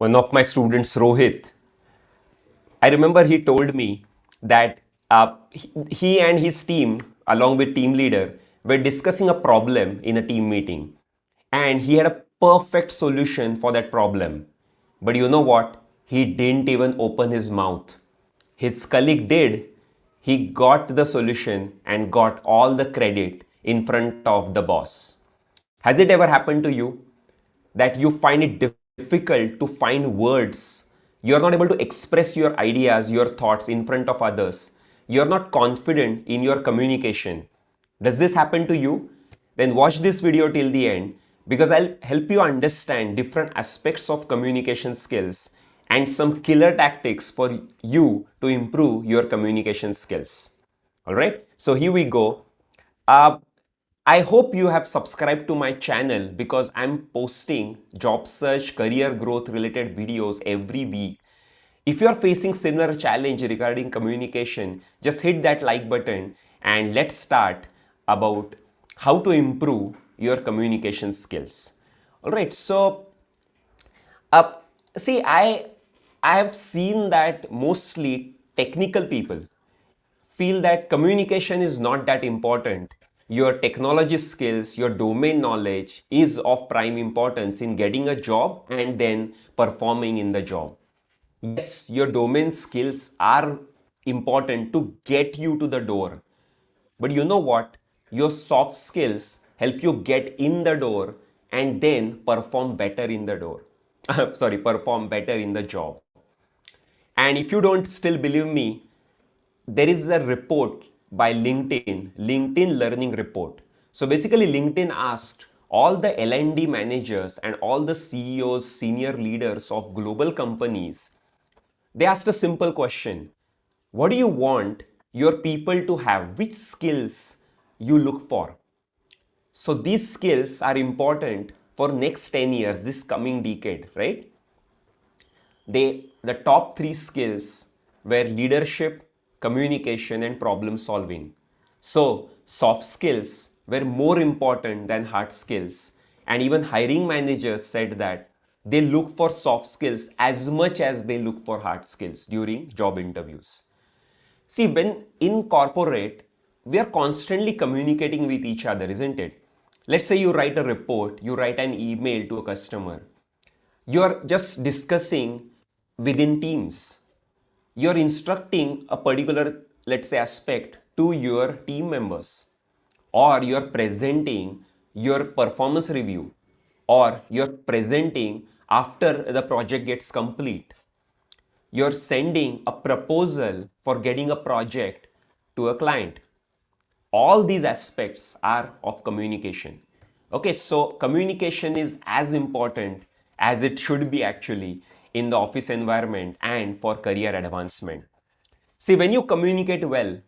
One of my students, Rohit, I remember he told me that he and his team, along with team leader, were discussing a problem in a team meeting, and he had a perfect solution for that problem. But you know what? He didn't even open his mouth. His colleague did. He got the solution and got all the credit in front of the boss. Has it ever happened to you that you find it difficult to find words? You're not able to express your ideas, your thoughts in front of others. You're not confident in your communication. Does this happen to you? Then watch this video till the end because I'll help you understand different aspects of communication skills and some killer tactics for you to improve your communication skills. All right, so here we go. Uh, I hope you have subscribed to my channel because I'm posting job search, career growth related videos every week. If you are facing similar challenge regarding communication, just hit that like button and let's start about how to improve your communication skills. All right, so uh, see, I have seen that mostly technical people feel that communication is not that important. Your technology skills, your domain knowledge is of prime importance in getting a job and then performing in the job. Yes, your domain skills are important to get you to the door. But you know what? Your soft skills help you get in the door and then perform better in the door. Sorry, perform better in the job. And if you don't still believe me, there is a report by LinkedIn Learning Report. So basically, LinkedIn asked all the L&D managers and all the CEOs, senior leaders of global companies, they asked a simple question. What do you want your people to have? Which skills you look for? So these skills are important for next 10 years, this coming decade, right? The top three skills were leadership, communication, and problem solving. So soft skills were more important than hard skills. And even hiring managers said that they look for soft skills as much as they look for hard skills during job interviews. See, when in corporate, we are constantly communicating with each other, isn't it? Let's say you write a report, you write an email to a customer. You're just discussing within teams. You're instructing a particular, let's say, aspect to your team members, or you're presenting your performance review, or you're presenting after the project gets complete. You're sending a proposal for getting a project to a client. All these aspects are of communication. Okay, so communication is as important as it should be actually in the office environment and for career advancement. See, when you communicate well,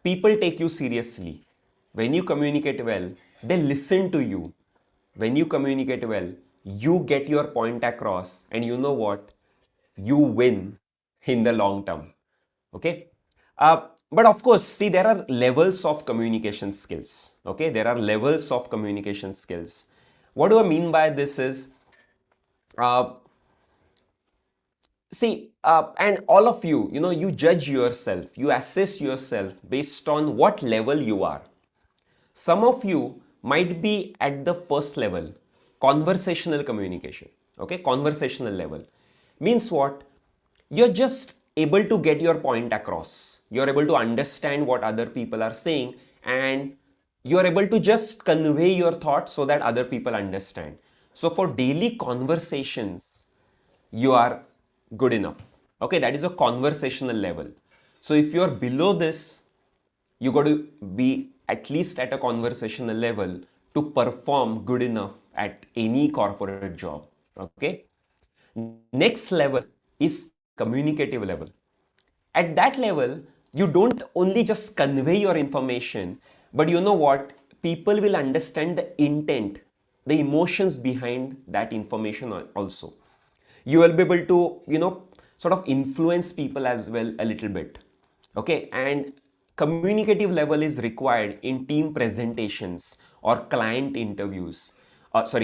people take you seriously. When you communicate well, they listen to you. When you communicate well, you get your point across, and you know what? You win in the long term. Okay. But of course, see, there are levels of communication skills. Okay, there are levels of communication skills. What do I mean by this is, uh, see, and all of you, you judge yourself, you assess yourself based on what level you are. Some of you might be at the first level, conversational communication. Okay, conversational level means what? You're just able to get your point across. You're able to understand what other people are saying, and you're able to just convey your thoughts so that other people understand. So for daily conversations, you are good enough. Okay, that is a conversational level. So if you're below this, you got to be at least at a conversational level to perform good enough at any corporate job. Okay. Next level is communicative level. At that level, you don't only just convey your information, but you know what? People will understand the intent, the emotions behind that information also. You will be able to, sort of influence people as well a little bit. Okay, and communicative level is required in team presentations or client interviews,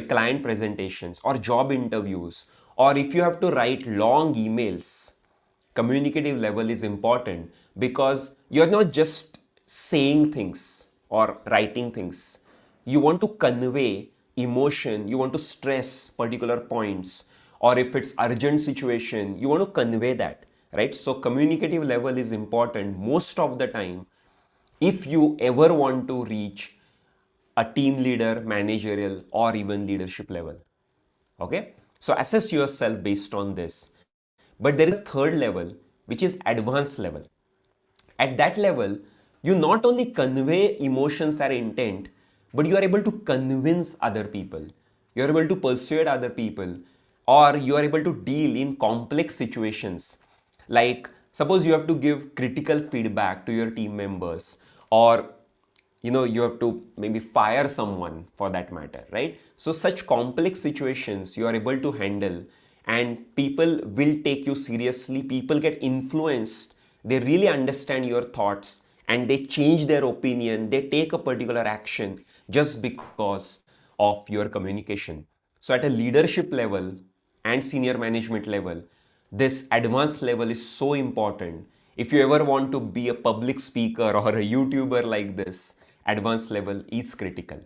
client presentations or job interviews or if you have to write long emails, communicative level is important because you're not just saying things or writing things. You want to convey emotion, you want to stress particular points, or if it's urgent situation, you want to convey that, right? So communicative level is important most of the time if you ever want to reach a team leader, managerial, or even leadership level. Okay, so assess yourself based on this. But there is a third level, which is advanced level. At that level, you not only convey emotions or intent, but you are able to convince other people. You are able to persuade other people, or you are able to deal in complex situations. Like, suppose you have to give critical feedback to your team members, or you have to maybe fire someone for that matter, right? So such complex situations you are able to handle, and people will take you seriously, people get influenced, they really understand your thoughts, and they change their opinion, they take a particular action just because of your communication. So at a leadership level and senior management level, this advanced level is so important. If you ever want to be a public speaker or a YouTuber like this, advanced level is critical.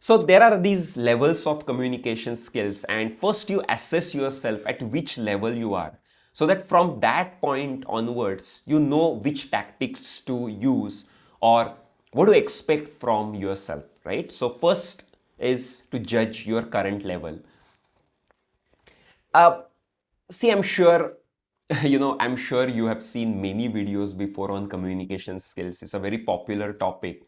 So there are these levels of communication skills, and first you assess yourself at which level you are, so that from that point onwards you know which tactics to use or what to expect from yourself, right? So first is to judge your current level. uh, See, I'm sure, I'm sure you have seen many videos before on communication skills. It's a very popular topic.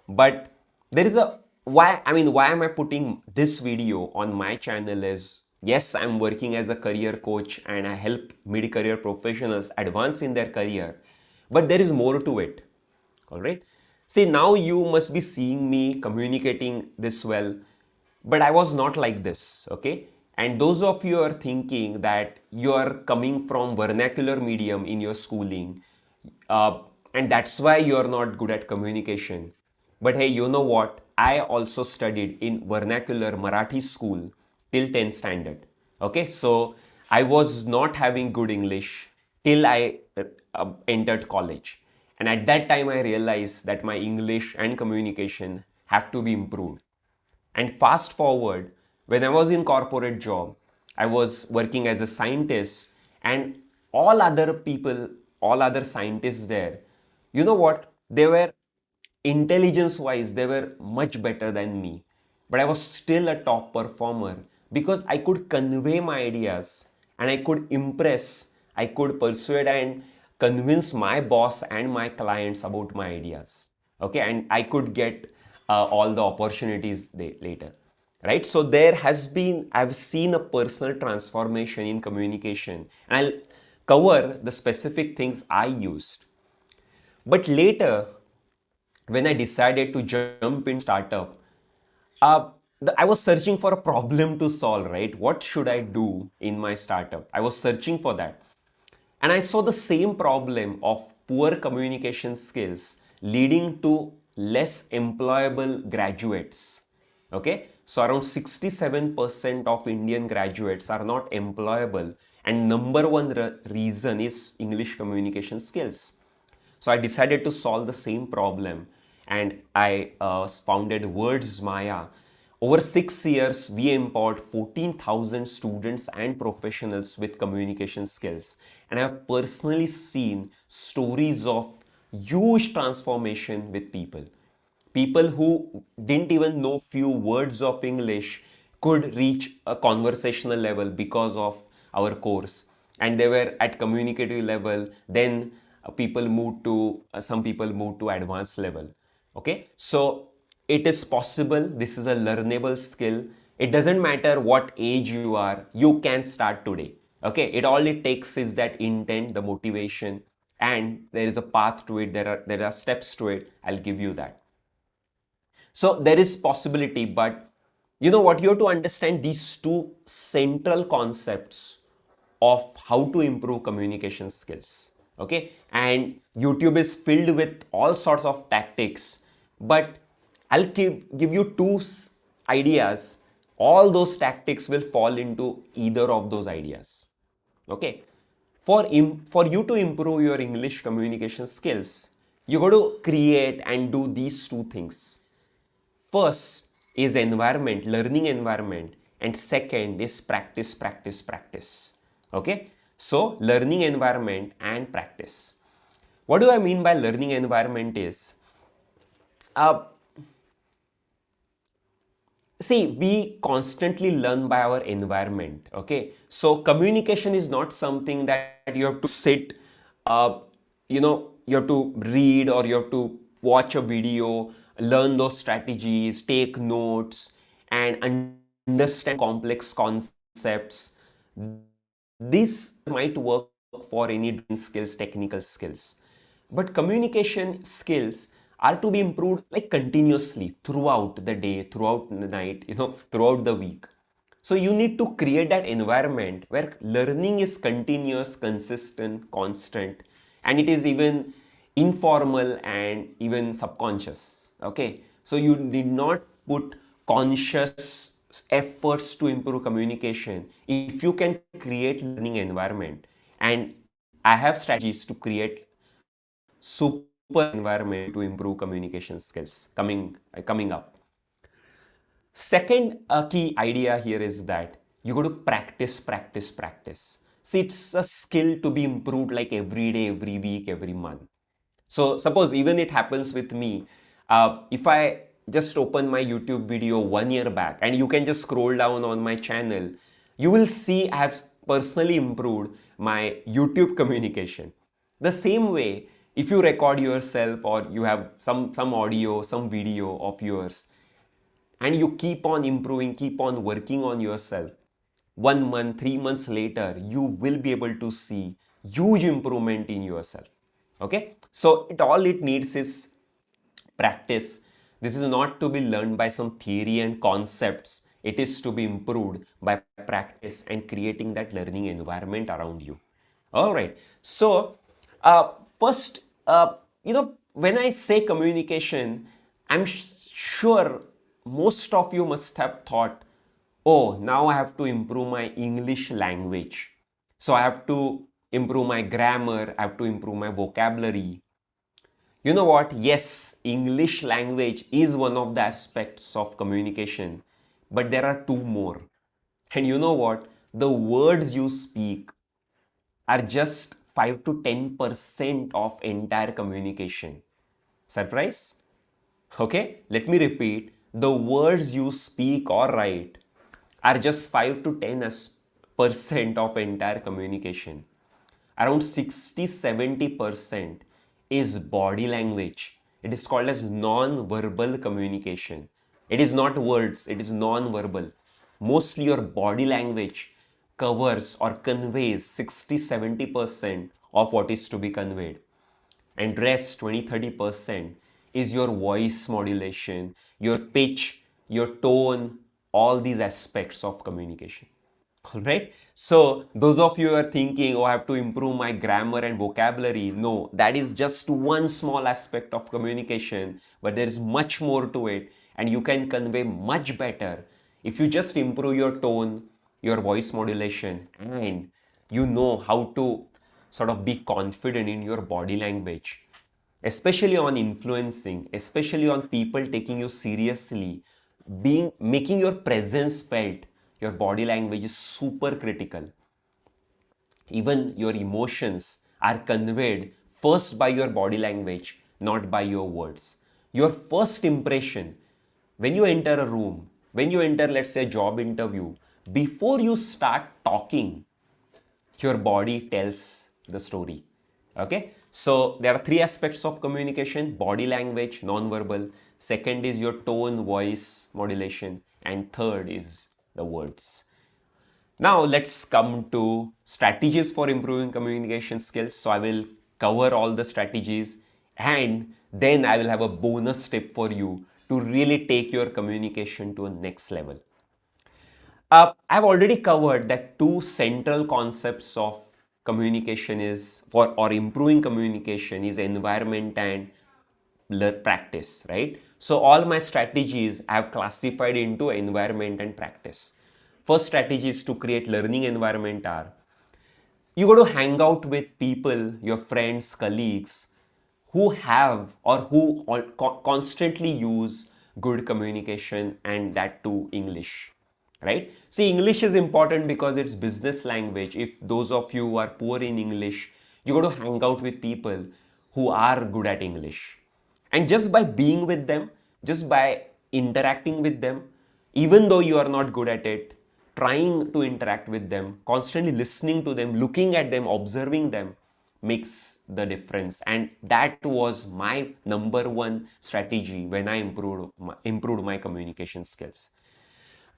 But there is a why am I putting this video on my channel is, yes, I'm working as a career coach and I help mid-career professionals advance in their career. But there is more to it. All right. See, now you must be seeing me communicating this well, but I was not like this. Okay. And those of you are thinking that you are coming from vernacular medium in your schooling, uh, and that's why you are not good at communication. But hey, you know what? I also studied in vernacular Marathi school till 10th standard. Okay, so I was not having good English till I entered college. And at that time, I realized that my English and communication have to be improved. And fast forward, when I was in corporate job, I was working as a scientist, and all other people, all other scientists there, you know what? They were intelligence wise, they were much better than me. But I was still a top performer because I could convey my ideas and I could impress, I could persuade and convince my boss and my clients about my ideas. Okay, and I could get all the opportunities later, right? So there has been, I've seen a personal transformation in communication, and I'll cover the specific things I used. But later, when I decided to jump in startup, I was searching for a problem to solve, right? What should I do in my startup? I was searching for that. And I saw the same problem of poor communication skills leading to less employable graduates. Okay, so around 67% of Indian graduates are not employable, and number one reason is English communication skills. So I decided to solve the same problem, and I founded Words Maya. Over 6 years, we empowered 14,000 students and professionals with communication skills. And I've personally seen stories of huge transformation with people. People who didn't even know few words of English could reach a conversational level because of our course, and they were at communicative level. Then people moved to some people moved to advanced level. Okay, so it is possible. This is a learnable skill. It doesn't matter what age you are, you can start today. Okay, it takes is that intent, the motivation, and there is a path to it. There are steps to it. I'll give you that. So there is possibility, but you know what? You have to understand these two central concepts of how to improve communication skills. Okay, and YouTube is filled with all sorts of tactics, but I'll give you two ideas all those tactics will fall into either of those ideas. Okay. For you to improve your English communication skills, you got to create and do these two things. First is environment, learning environment, and second is practice, practice, practice. Okay. So learning environment and practice. What do I mean by learning environment is, uh, see, we constantly learn by our environment. Okay. So communication is not something that you have to sit, you have to read or you have to watch a video, learn those strategies, take notes, and understand complex concepts. This might work for any domain skills, technical skills. But communication skills are to be improved like continuously throughout the day, throughout the night, throughout the week. So you need to create that environment where learning is continuous, consistent, constant, and it is even informal and even subconscious. Okay. So you did not put conscious efforts to improve communication. If you can create learning environment, and I have strategies to create super environment to improve communication skills coming up. Second key idea here is that you got to practice, practice, practice. See, it's a skill to be improved like every day, every week, every month. So suppose even it happens with me, if I just open my YouTube video 1 year back and you can just scroll down on my channel, you will see I have personally improved my YouTube communication. The same way, if you record yourself or you have some audio, some video of yours, and you keep on improving, keep on working on yourself, 1 month, 3 months later, you will be able to see huge improvement in yourself. Okay. So all it needs is practice. This is not to be learned by some theory and concepts. It is to be improved by practice and creating that learning environment around you. All right. So, first, when I say communication, I'm sure most of you must have thought, oh, now I have to improve my English language. So I have to improve my grammar, I have to improve my vocabulary. You know what? Yes, English language is one of the aspects of communication, but there are two more. And you know what? The words you speak are just 5 to 10% of entire communication. Surprise? Okay, let me repeat. The words you speak or write are just 5 to 10% of entire communication. Around 60-70% is body language. It is called as non-verbal communication. It is not words, it is non-verbal. Mostly your body language covers or conveys 60-70% of what is to be conveyed, and rest 20-30% is your voice modulation, your pitch, your tone, all these aspects of communication. All right. So those of you who are thinking, oh, I have to improve my grammar and vocabulary. No, that is just one small aspect of communication, but there is much more to it, and you can convey much better if you just improve your tone, your voice modulation, and you know how to sort of be confident in your body language, especially on influencing, especially on people taking you seriously, making your presence felt. Your body language is super critical. Even your emotions are conveyed first by your body language, not by your words. Your first impression when you enter a room, when you enter, let's say, a job interview, before you start talking, your body tells the story. Okay. So there are three aspects of communication: body language, non-verbal. Second is your tone, voice modulation. And third is the words. Now let's come to strategies for improving communication skills. So I will cover all the strategies, and then I will have a bonus tip for you to really take your communication to a next level. I've already covered that two central concepts of communication is for or improving communication is environment and practice, right? So all my strategies I have classified into environment and practice. First strategies to create learning environment are you got to hang out with people, your friends, colleagues who have or who constantly use good communication and that too English, right? See, English is important because it's business language. If those of you who are poor in English, you got to hang out with people who are good at English. And just by being with them, just by interacting with them, even though you are not good at it, trying to interact with them, constantly listening to them, looking at them, observing them makes the difference. And that was my number one strategy when I improved my communication skills.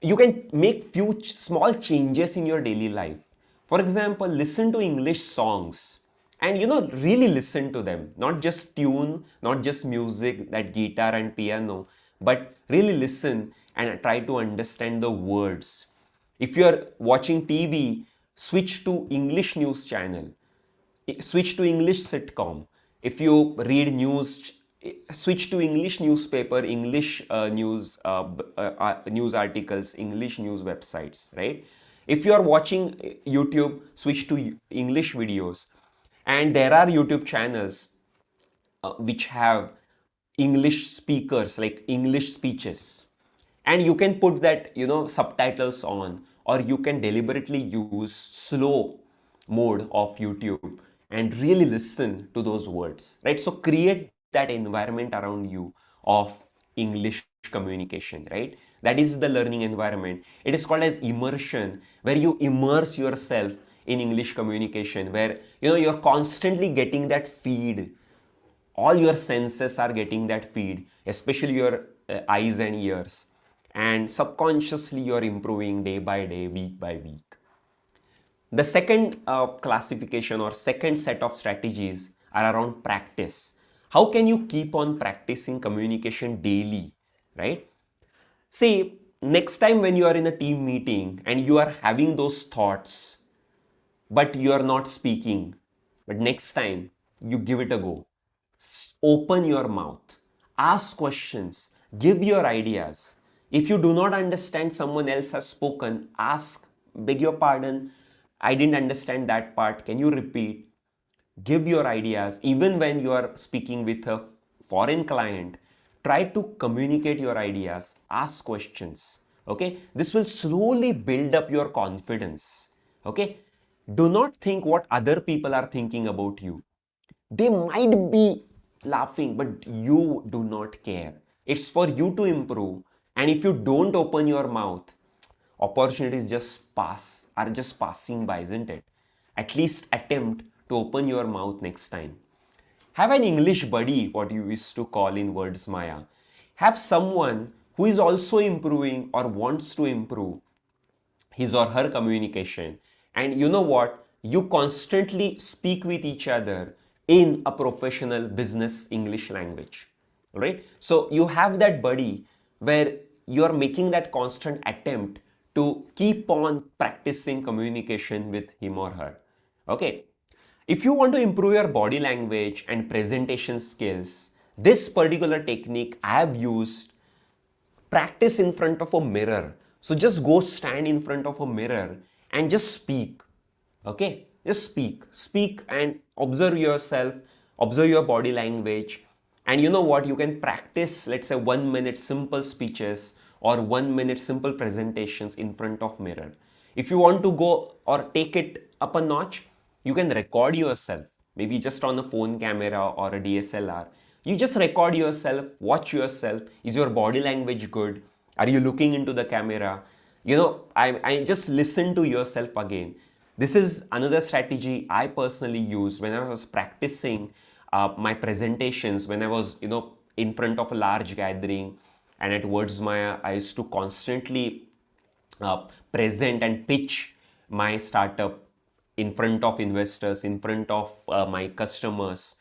You can make few small changes in your daily life. For example, listen to English songs and really listen to them, not just tune, not just music, that guitar and piano, but really listen and try to understand the words. If you're watching TV, switch to English news channel, switch to English sitcom. If you read news, switch to English newspaper, English news articles, English news websites, right? If you are watching YouTube, switch to English videos. And there are YouTube channels which have English speakers, like English speeches, and you can put that subtitles on, or you can deliberately use slow mode of YouTube and really listen to those words, right? So create that environment around you of English communication, right? That is the learning environment. It is called as immersion, where you immerse yourself in English communication, where you're constantly getting that feed. All your senses are getting that feed, especially your eyes and ears, and subconsciously you're improving day by day, week by week. The second classification or second set of strategies are around practice. How can you keep on practicing communication daily, right? See, next time when you are in a team meeting and you are having those thoughts, but you are not speaking, but next time you give it a go. Open your mouth, ask questions, give your ideas. If you do not understand someone else has spoken, ask, beg your pardon, I didn't understand that part, can you repeat? Give your ideas. Even when you are speaking with a foreign client, try to communicate your ideas, ask questions. Okay, this will slowly build up your confidence. Okay, do not think what other people are thinking about you. They might be laughing, but you do not care. It's for you to improve. And if you don't open your mouth, opportunities are just passing by, isn't it? At least attempt to open your mouth next time. Have an English buddy, what you used to call in words Maya. Have someone who is also improving or wants to improve his or her communication. And you know what? You constantly speak with each other in a professional business English language, right? So you have that buddy where you're making that constant attempt to keep on practicing communication with him or her. Okay. If you want to improve your body language and presentation skills, this particular technique I have used. Practice in front of a mirror. So just go stand in front of a mirror and just speak. Okay, just speak and observe yourself, observe your body language. And you know what, you can practice, let's say, 1 minute simple speeches or 1 minute simple presentations in front of mirror. If you want to go or take it up a notch, you can record yourself, maybe just on a phone camera or a DSLR. You just record yourself, watch yourself. Is your body language good? Are you looking into the camera? I just listen to yourself again. This is another strategy I personally used when I was practicing my presentations, when I was, in front of a large gathering. And at Words Maya, I used to constantly present and pitch my startup in front of investors, in front of my customers.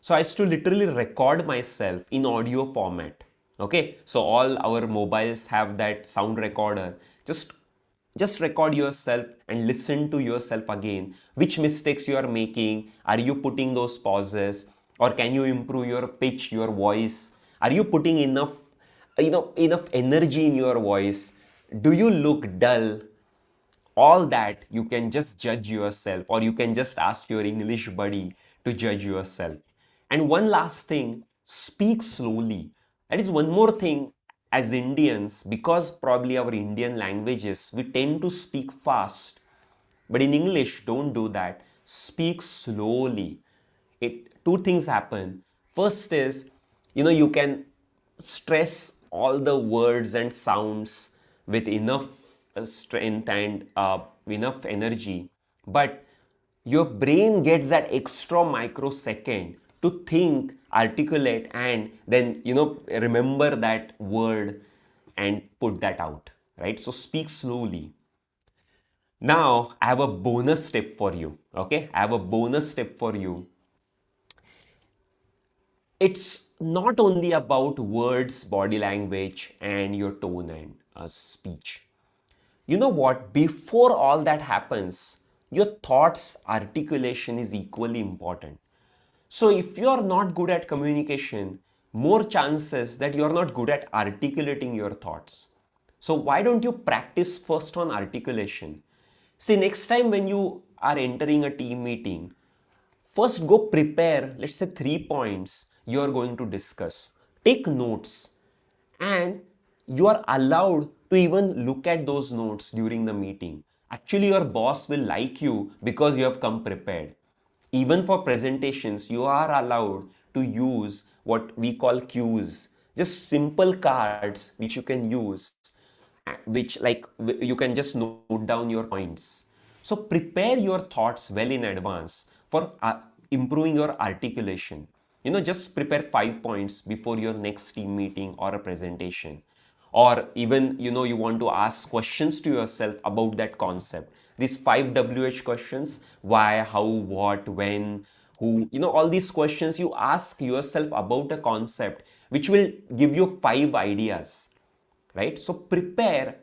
So I used to literally record myself in audio format. Okay, so all our mobiles have that sound recorder. Just record yourself and listen to yourself again. Which mistakes you are making? Are you putting those pauses? Or can you improve your pitch, your voice? Are you putting enough enough energy in your voice? Do you look dull? All that you can just judge yourself, or you can just ask your English buddy to judge yourself. And one last thing, speak slowly. That is one more thing. As Indians, because probably our Indian languages, we tend to speak fast, but in English, don't do that. Speak slowly. Two things happen. First is, you can stress all the words and sounds with enough strength and enough energy, but your brain gets that extra microsecond to think, articulate, and then remember that word and put that out, right? So speak slowly. Now, I have a bonus tip for you. Okay, I have a bonus tip for you. It's not only about words, body language, and your tone and speech. You know what? Before all that happens, your thoughts articulation is equally important. So, if you're not good at communication, more chances that you're not good at articulating your thoughts. So, why don't you practice first on articulation? See, next time when you are entering a team meeting, first go prepare, let's say 3 points you are going to discuss. Take notes, and you are allowed to even look at those notes during the meeting. Actually, your boss will like you because you have come prepared. Even for presentations, you are allowed to use what we call cues, just simple cards which you can use, which like you can just note down your points. So prepare your thoughts well in advance for improving your articulation. Just prepare 5 points before your next team meeting or a presentation. Or even, you want to ask questions to yourself about that concept. These 5 WH questions: why, how, what, when, who, all these questions you ask yourself about a concept, which will give you 5 ideas, right? So prepare,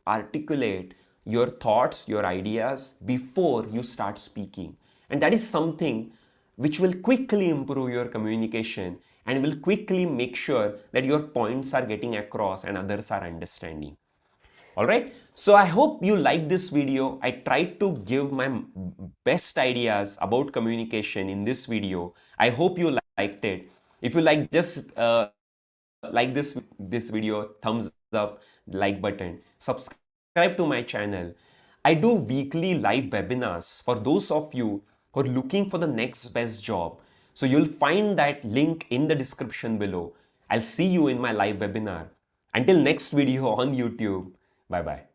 articulate your thoughts, your ideas before you start speaking. And that is something which will quickly improve your communication and will quickly make sure that your points are getting across and others are understanding. All right. So I hope you liked this video. I tried to give my best ideas about communication in this video. I hope you liked it. If you like, just like this video, thumbs up, like button, subscribe to my channel. I do weekly live webinars for those of you who are looking for the next best job. So you'll find that link in the description below. I'll see you in my live webinar. Until next video on YouTube. Bye bye.